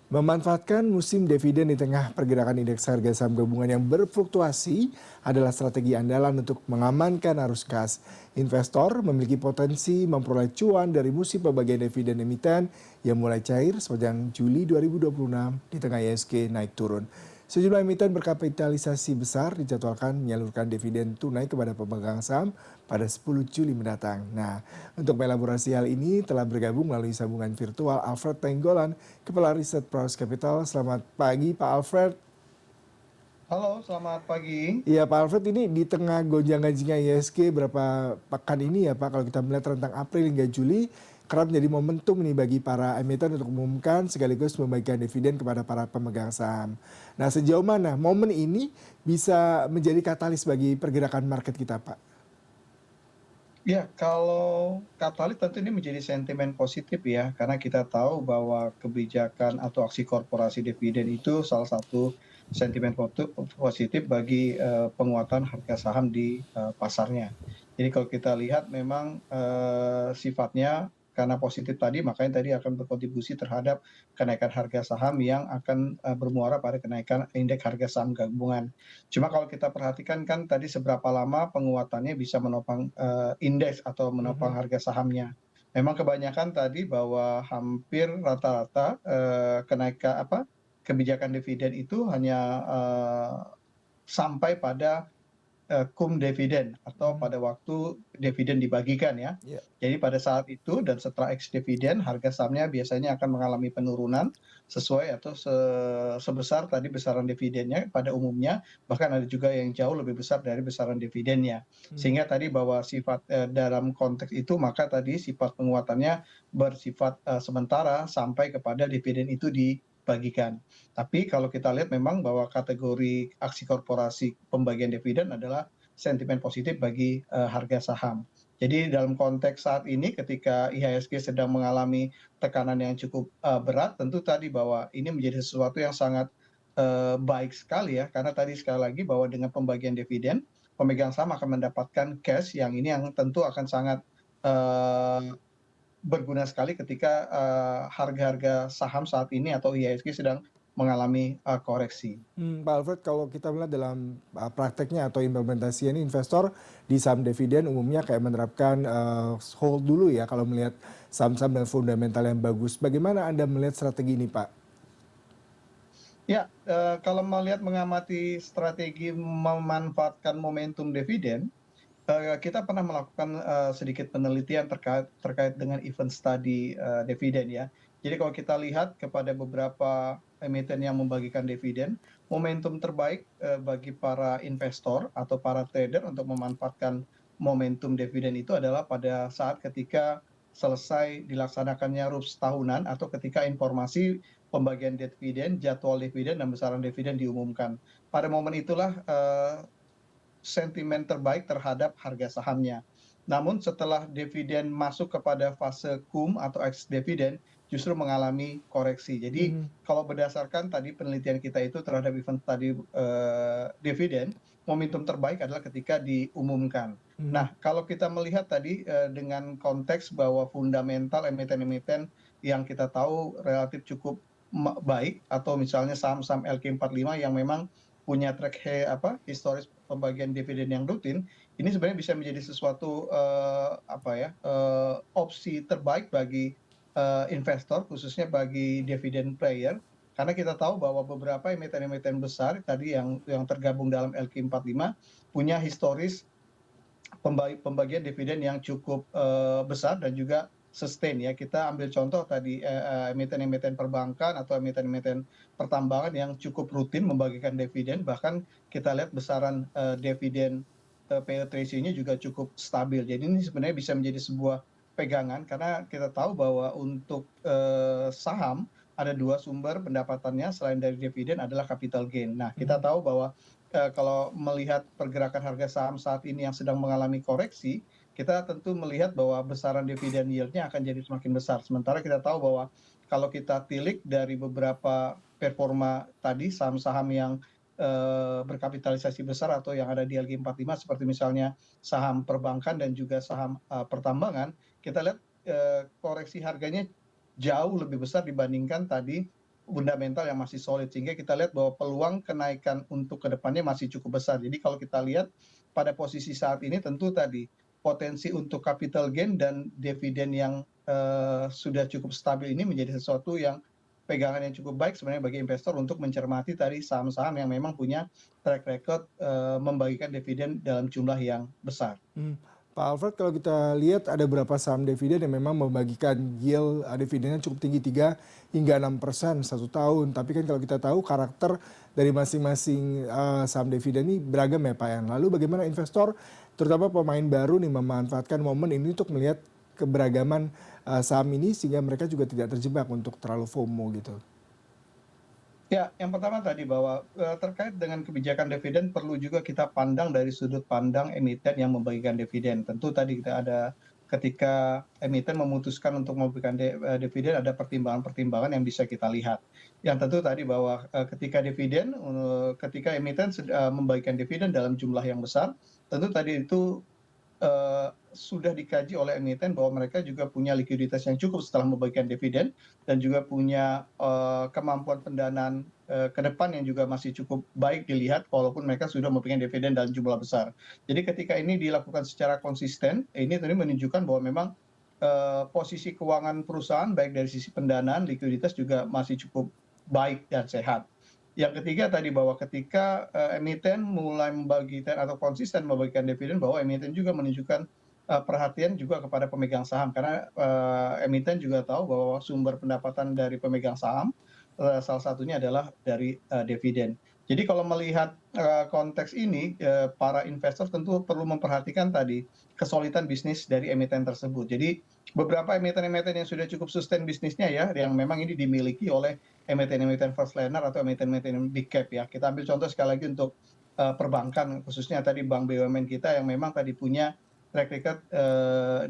Memanfaatkan musim dividen di tengah pergerakan indeks harga saham gabungan yang berfluktuasi adalah strategi andalan untuk mengamankan arus kas. Investor memiliki potensi memperoleh cuan dari musim pembagian dividen emiten yang mulai cair sepanjang Juli 2026 di tengah ISG naik turun. Sejumlah emiten berkapitalisasi besar dijadwalkan menyalurkan dividen tunai kepada pemegang saham pada 10 Juli mendatang. Nah, untuk melaborasi hal ini telah bergabung melalui sambungan virtual Alfred Tenggolan, Kepala Riset Praus Capital. Selamat pagi Pak Alfred. Halo, selamat pagi. Iya Pak Alfred, ini di tengah gonjang-ganjingnya ISG berapa pekan ini ya Pak, kalau kita melihat rentang April hingga Juli, kerap menjadi momentum nih bagi para emiten untuk mengumumkan sekaligus membagikan dividen kepada para pemegang saham. Nah, sejauh mana momen ini bisa menjadi katalis bagi pergerakan market kita Pak? Ya, kalau katalis tentu ini menjadi sentimen positif ya, karena kita tahu bahwa kebijakan atau aksi korporasi dividen itu salah satu sentimen positif bagi penguatan harga saham di pasarnya. Jadi kalau kita lihat memang sifatnya karena positif tadi, makanya tadi akan berkontribusi terhadap kenaikan harga saham yang akan bermuara pada kenaikan indeks harga saham gabungan. Cuma kalau kita perhatikan kan tadi seberapa lama penguatannya bisa menopang indeks atau menopang Mhm. harga sahamnya. Memang kebanyakan tadi bahwa hampir rata-rata kebijakan dividen itu hanya sampai pada cum dividen atau Hmm, pada waktu dividen dibagikan ya. ya. Jadi pada saat itu dan setelah ex dividen harga sahamnya biasanya akan mengalami penurunan sesuai atau sebesar tadi besaran dividennya pada umumnya, bahkan ada juga yang jauh lebih besar dari besaran dividennya. Hmm. Sehingga tadi bahwa sifat dalam konteks itu maka tadi sifat penguatannya bersifat sementara sampai kepada dividen itu dibagikan. Tapi kalau kita lihat memang bahwa kategori aksi korporasi pembagian dividen adalah sentimen positif bagi harga saham. Jadi dalam konteks saat ini ketika IHSG sedang mengalami tekanan yang cukup berat, tentu tadi bahwa ini menjadi sesuatu yang sangat baik sekali ya, karena tadi sekali lagi bahwa dengan pembagian dividen, pemegang saham akan mendapatkan cash yang ini yang tentu akan sangat eee, berguna sekali ketika harga-harga saham saat ini atau IHSG sedang mengalami koreksi. Pak Alfred, kalau kita melihat dalam prakteknya atau implementasinya ini investor di saham dividen umumnya kayak menerapkan hold dulu ya kalau melihat saham-saham dengan fundamental yang bagus. Bagaimana Anda melihat strategi ini, Pak? Ya, kalau melihat mengamati strategi memanfaatkan momentum dividen, kita pernah melakukan sedikit penelitian terkait terkait dengan event study dividen ya. Jadi kalau kita lihat kepada beberapa emiten yang membagikan dividen, momentum terbaik bagi para investor atau para trader untuk memanfaatkan momentum dividen itu adalah pada saat ketika selesai dilaksanakannya RUPS tahunan atau ketika informasi pembagian dividen, jadwal dividen, dan besaran dividen diumumkan. Pada momen itulah sentimen terbaik terhadap harga sahamnya. Namun setelah dividen masuk kepada fase cum atau ex dividen justru mengalami koreksi. Jadi Mhm. kalau berdasarkan tadi penelitian kita itu terhadap event tadi dividen, momentum terbaik adalah ketika diumumkan. Mhm. Nah, kalau kita melihat tadi dengan konteks bahwa fundamental emiten-emiten yang kita tahu relatif cukup baik atau misalnya saham-saham LQ45 yang memang punya historis pembagian dividen yang rutin, ini sebenarnya bisa menjadi sesuatu, opsi terbaik bagi investor khususnya bagi dividen player. Karena kita tahu bahwa beberapa emiten-emiten besar tadi yang tergabung dalam LQ45 punya historis pembagian dividen yang cukup besar dan juga sustain ya. Kita ambil contoh tadi emiten-emiten perbankan atau emiten-emiten pertambangan yang cukup rutin membagikan dividen, bahkan kita lihat besaran dividen payout ratio-nya juga cukup stabil. Jadi ini sebenarnya bisa menjadi sebuah pegangan karena kita tahu bahwa untuk saham ada dua sumber pendapatannya selain dari dividen adalah capital gain. Nah, kita Mhm. tahu bahwa kalau melihat pergerakan harga saham saat ini yang sedang mengalami koreksi, kita tentu melihat bahwa besaran dividen yield-nya akan jadi semakin besar. Sementara kita tahu bahwa kalau kita tilik dari beberapa performa tadi saham-saham yang berkapitalisasi besar atau yang ada di LQ45 seperti misalnya saham perbankan dan juga saham pertambangan, kita lihat koreksi harganya jauh lebih besar dibandingkan tadi fundamental yang masih solid, sehingga kita lihat bahwa peluang kenaikan untuk ke depannya masih cukup besar. Jadi kalau kita lihat pada posisi saat ini tentu tadi potensi untuk capital gain dan dividen yang sudah cukup stabil ini menjadi sesuatu yang pegangan yang cukup baik sebenarnya bagi investor untuk mencermati tadi saham-saham yang memang punya track record membagikan dividen dalam jumlah yang besar. Hmm, Pak Alfred, kalau kita lihat ada beberapa saham dividen yang memang membagikan yield dividennya cukup tinggi 3 hingga 6% 1 tahun. Tapi kan kalau kita tahu karakter dari masing-masing saham dividen ini beragam ya Pak. Yang lalu bagaimana investor, terutama pemain baru nih memanfaatkan momen ini untuk melihat keberagaman saham ini sehingga mereka juga tidak terjebak untuk terlalu FOMO gitu. Ya, yang pertama tadi bahwa terkait dengan kebijakan dividen perlu juga kita pandang dari sudut pandang emiten yang membagikan dividen. Tentu tadi kita ada ketika emiten memutuskan untuk memberikan dividen ada pertimbangan-pertimbangan yang bisa kita lihat. Yang tentu tadi bahwa ketika dividen, ketika emiten membagikan dividen dalam jumlah yang besar, tentu tadi itu sudah dikaji oleh emiten bahwa mereka juga punya likuiditas yang cukup setelah membagikan dividen dan juga punya kemampuan pendanaan ke depan yang juga masih cukup baik dilihat walaupun mereka sudah memberikan dividen dalam jumlah besar. Jadi ketika ini dilakukan secara konsisten, ini tadi menunjukkan bahwa memang posisi keuangan perusahaan baik dari sisi pendanaan, likuiditas juga masih cukup baik dan sehat. Yang ketiga tadi bahwa ketika emiten mulai membagikan atau konsisten membagikan dividen, bahwa emiten juga menunjukkan perhatian juga kepada pemegang saham karena emiten juga tahu bahwa sumber pendapatan dari pemegang saham salah satunya adalah dari dividen. Jadi kalau melihat konteks ini, para investor tentu perlu memperhatikan tadi kesolidan bisnis dari emiten tersebut. Jadi beberapa emiten-emiten yang sudah cukup sustain bisnisnya ya, yang memang ini dimiliki oleh emiten-emiten first liner atau emiten-emiten big cap ya. Kita ambil contoh sekali lagi untuk perbankan, khususnya tadi bank BUMN kita yang memang tadi punya track record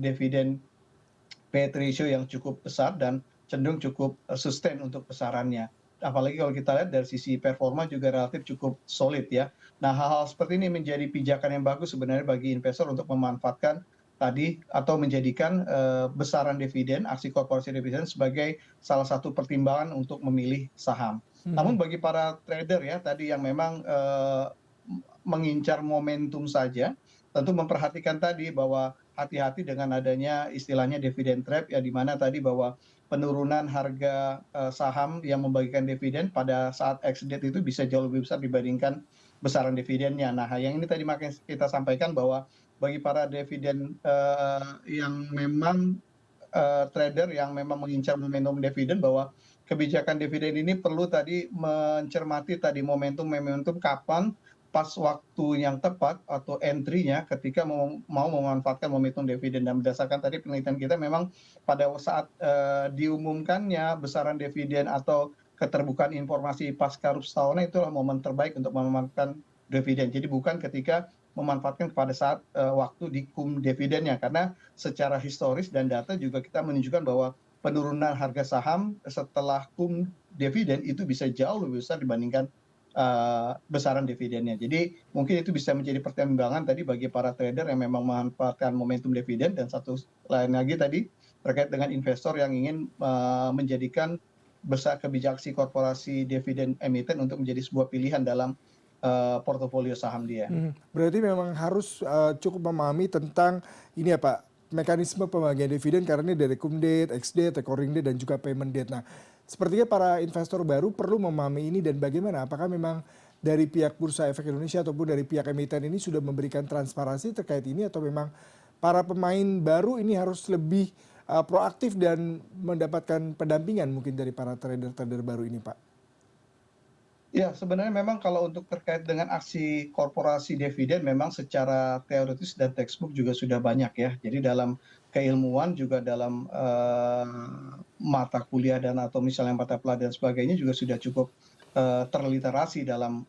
dividen payout ratio yang cukup besar dan cenderung cukup sustain untuk besarannya. Apalagi kalau kita lihat dari sisi performa juga relatif cukup solid ya. Nah, hal-hal seperti ini menjadi pijakan yang bagus sebenarnya bagi investor untuk memanfaatkan tadi atau menjadikan besaran dividen, aksi korporasi dividen sebagai salah satu pertimbangan untuk memilih saham. Namun bagi para trader ya tadi yang memang mengincar momentum saja, tentu memperhatikan tadi bahwa hati-hati dengan adanya istilahnya dividen trap ya, di mana tadi bahwa penurunan harga saham yang membagikan dividen pada saat ex-date itu bisa jauh lebih besar dibandingkan besaran dividennya. Nah, yang ini tadi makanya kita sampaikan bahwa bagi para dividen yang memang trader yang memang mengincar momentum dividen, bahwa kebijakan dividen ini perlu tadi mencermati tadi momentum-momentum kapan pas waktu yang tepat atau entry-nya ketika mau memanfaatkan momentum dividen. Dan berdasarkan tadi penelitian kita memang pada saat diumumkannya besaran dividen atau keterbukaan informasi pasca rups tahunan itulah momen terbaik untuk memanfaatkan dividen. Jadi bukan ketika memanfaatkan pada saat waktu di kum dividennya, karena secara historis dan data juga kita menunjukkan bahwa penurunan harga saham setelah kum dividen itu bisa jauh lebih besar dibandingkan besaran dividennya. Jadi mungkin itu bisa menjadi pertimbangan tadi bagi para trader yang memang memanfaatkan momentum dividen. Dan satu lain lagi tadi terkait dengan investor yang ingin menjadikan besar kebijakan korporasi dividen emiten untuk menjadi sebuah pilihan dalam portofolio saham dia. Berarti memang harus cukup memahami tentang ini ya Pak, mekanisme pembagian dividen karena ini dari cum date, ex date, recording date dan juga payment date. Nah, sepertinya para investor baru perlu memahami ini dan bagaimana apakah memang dari pihak Bursa Efek Indonesia ataupun dari pihak emiten ini sudah memberikan transparansi terkait ini atau memang para pemain baru ini harus lebih proaktif dan mendapatkan pendampingan mungkin dari para trader-trader baru ini Pak? Ya, sebenarnya memang kalau untuk terkait dengan aksi korporasi dividen memang secara teoritis dan textbook juga sudah banyak ya. Jadi dalam keilmuan juga dalam mata kuliah dan atau misalnya mata pelajaran sebagainya juga sudah cukup terliterasi dalam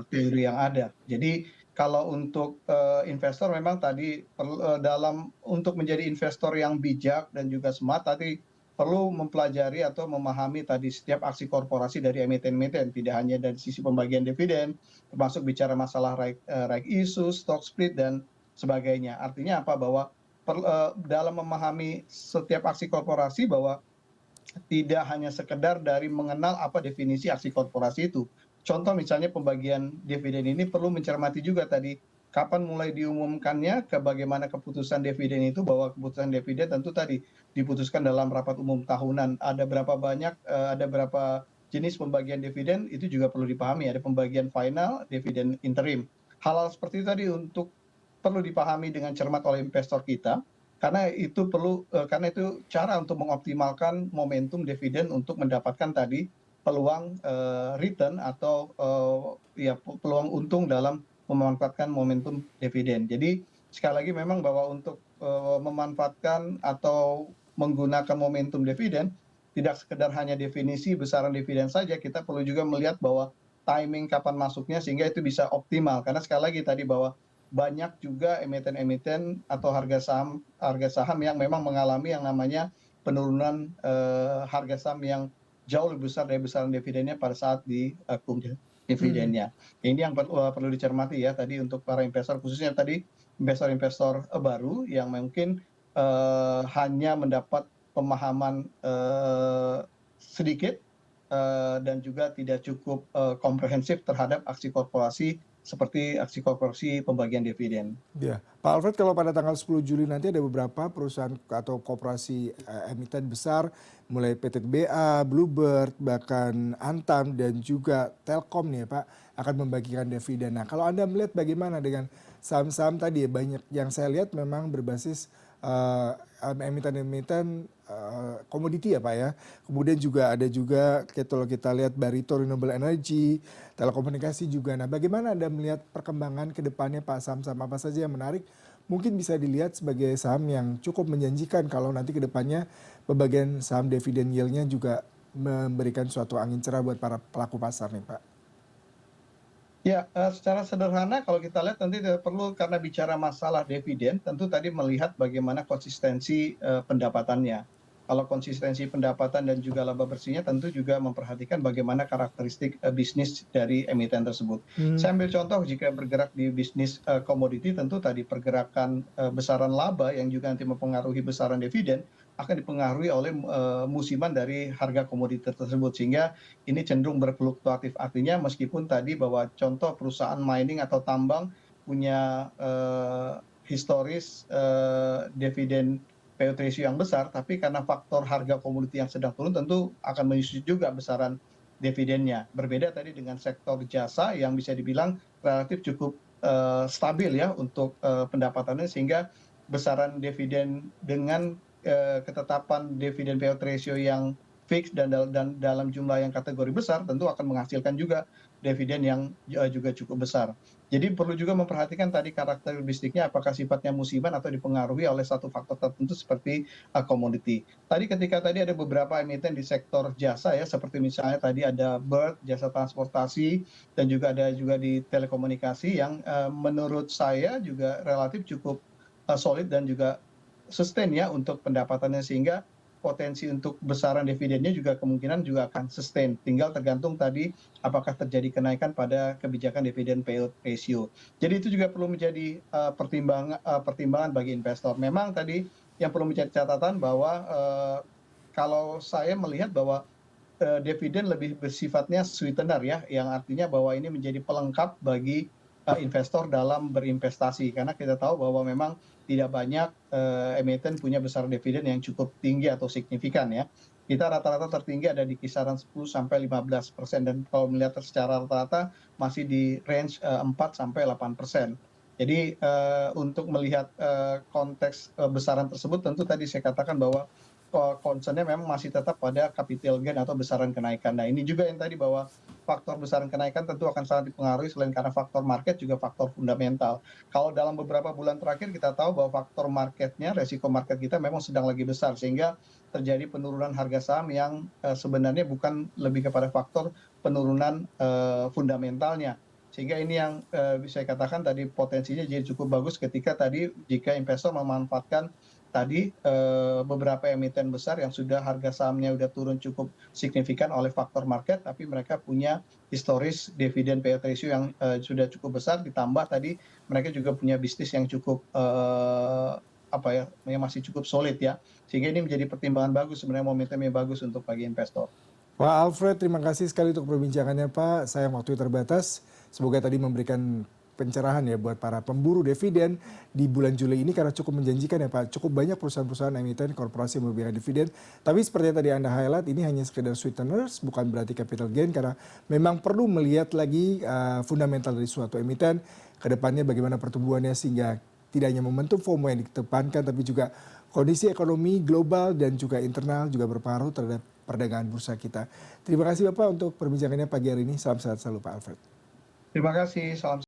teori yang ada. Jadi kalau untuk investor memang tadi dalam untuk menjadi investor yang bijak dan juga smart tadi perlu mempelajari atau memahami tadi setiap aksi korporasi dari emiten-emiten, tidak hanya dari sisi pembagian dividen, termasuk bicara masalah right issue, stock split dan sebagainya. Artinya apa? Bahwa dalam memahami setiap aksi korporasi bahwa tidak hanya sekedar dari mengenal apa definisi aksi korporasi itu. Contoh misalnya pembagian dividen ini perlu mencermati juga tadi, kapan mulai diumumkannya, ke bagaimana keputusan dividen itu, bahwa keputusan dividen tentu tadi diputuskan dalam rapat umum tahunan. Ada berapa banyak, ada berapa jenis pembagian dividen itu juga perlu dipahami. Ada pembagian final, dividen interim. Hal-hal seperti itu tadi perlu dipahami dengan cermat oleh investor kita, karena itu cara untuk mengoptimalkan momentum dividen untuk mendapatkan tadi peluang return atau ya peluang untung dalam memanfaatkan momentum dividen. Jadi sekali lagi memang bahwa untuk memanfaatkan atau menggunakan momentum dividen tidak sekedar hanya definisi besaran dividen saja, kita perlu juga melihat bahwa timing kapan masuknya sehingga itu bisa optimal. Karena sekali lagi tadi bahwa banyak juga emiten-emiten atau harga saham yang memang mengalami yang namanya penurunan harga saham yang jauh lebih besar dari besaran dividennya pada saat diakum Mhm. dividennya. Ini yang perlu dicermati ya tadi untuk para investor, khususnya tadi investor-investor baru yang mungkin hanya mendapat pemahaman sedikit dan juga tidak cukup komprehensif terhadap aksi korporasi seperti aksi korporasi pembagian dividen. Ya, Pak Alfred, kalau pada tanggal 10 Juli nanti ada beberapa perusahaan atau koperasi emiten besar, mulai PT BA, Bluebird, bahkan Antam dan juga Telkom nih ya Pak, akan membagikan dividen. Nah, kalau Anda melihat bagaimana dengan saham-saham tadi ya, banyak yang saya lihat memang berbasis eh, emiten-emiten komoditi ya Pak ya. Kemudian juga ada juga kalau kita lihat Barito Renewable Energy, telekomunikasi juga. Nah, bagaimana Anda melihat perkembangan ke depannya Pak, saham-saham apa saja yang menarik? Mungkin bisa dilihat sebagai saham yang cukup menjanjikan kalau nanti ke depannya pembagian saham dividen yield-nya juga memberikan suatu angin cerah buat para pelaku pasar nih Pak. Ya, secara sederhana kalau kita lihat nanti tidak perlu, karena bicara masalah dividen, tentu tadi melihat bagaimana konsistensi pendapatannya. Kalau konsistensi pendapatan dan juga laba bersihnya tentu juga memperhatikan bagaimana karakteristik bisnis dari emiten tersebut. Hmm. Saya ambil contoh jika bergerak di bisnis komoditi, tentu tadi pergerakan besaran laba yang juga nanti mempengaruhi besaran dividen akan dipengaruhi oleh musiman dari harga komoditi tersebut, sehingga ini cenderung berfluktuatif. Artinya meskipun tadi bahwa contoh perusahaan mining atau tambang punya historis dividen payout ratio yang besar, tapi karena faktor harga komoditi yang sedang turun tentu akan menyusut juga besaran dividennya. Berbeda tadi dengan sektor jasa yang bisa dibilang relatif cukup stabil ya untuk pendapatannya, sehingga besaran dividen dengan ketetapan dividen payout ratio yang fix dan dalam jumlah yang kategori besar tentu akan menghasilkan juga dividen yang juga cukup besar. Jadi perlu juga memperhatikan tadi karakteristiknya apakah sifatnya musiman atau dipengaruhi oleh satu faktor tertentu seperti komoditi. Tadi ketika tadi ada beberapa emiten di sektor jasa ya, seperti misalnya tadi ada Bird, jasa transportasi, dan juga ada juga di telekomunikasi yang menurut saya juga relatif cukup solid dan juga sustain ya untuk pendapatannya, sehingga potensi untuk besaran dividennya juga kemungkinan juga akan sustain. Tinggal tergantung tadi apakah terjadi kenaikan pada kebijakan dividen payout ratio. Jadi itu juga perlu menjadi pertimbangan bagi investor. Memang tadi yang perlu menjadi catatan bahwa kalau saya melihat bahwa dividen lebih bersifatnya sweetener ya, yang artinya bahwa ini menjadi pelengkap bagi investor dalam berinvestasi. Karena kita tahu bahwa memang tidak banyak emiten punya besar dividen yang cukup tinggi atau signifikan ya. Kita rata-rata tertinggi ada di kisaran 10-15%, dan kalau melihat secara rata-rata masih di range 4-8%. Jadi untuk melihat konteks besaran tersebut tentu tadi saya katakan bahwa concernnya memang masih tetap pada capital gain atau besaran kenaikan. Nah ini juga yang tadi bahwa faktor besaran kenaikan tentu akan sangat dipengaruhi selain karena faktor market juga faktor fundamental. Kalau dalam beberapa bulan terakhir kita tahu bahwa faktor marketnya, resiko market kita memang sedang lagi besar, sehingga terjadi penurunan harga saham yang sebenarnya bukan lebih kepada faktor penurunan fundamentalnya. Sehingga ini yang bisa saya katakan tadi potensinya jadi cukup bagus ketika tadi jika investor memanfaatkan tadi beberapa emiten besar yang sudah harga sahamnya sudah turun cukup signifikan oleh faktor market, tapi mereka punya historis dividen payout ratio yang sudah cukup besar, ditambah tadi mereka juga punya bisnis yang cukup yang masih cukup solid ya. Sehingga ini menjadi pertimbangan bagus sebenarnya, momentumnya bagus untuk bagi investor. Pak Alfred, terima kasih sekali untuk perbincangannya Pak. Sayang waktu terbatas. Semoga tadi memberikan pencerahan ya buat para pemburu dividen di bulan Juli ini karena cukup menjanjikan ya Pak. Cukup banyak perusahaan-perusahaan emiten korporasi yang memberikan dividen. Tapi seperti yang tadi Anda highlight, ini hanya sekedar sweeteners, bukan berarti capital gain karena memang perlu melihat lagi fundamental dari suatu emiten. Kedepannya bagaimana pertumbuhannya sehingga tidak hanya momentum FOMO yang dikedepankan tapi juga kondisi ekonomi global dan juga internal juga berpengaruh terhadap perdagangan bursa kita. Terima kasih Bapak untuk perbincangannya pagi hari ini. Salam sehat selalu Pak Alfred. Terima kasih, salam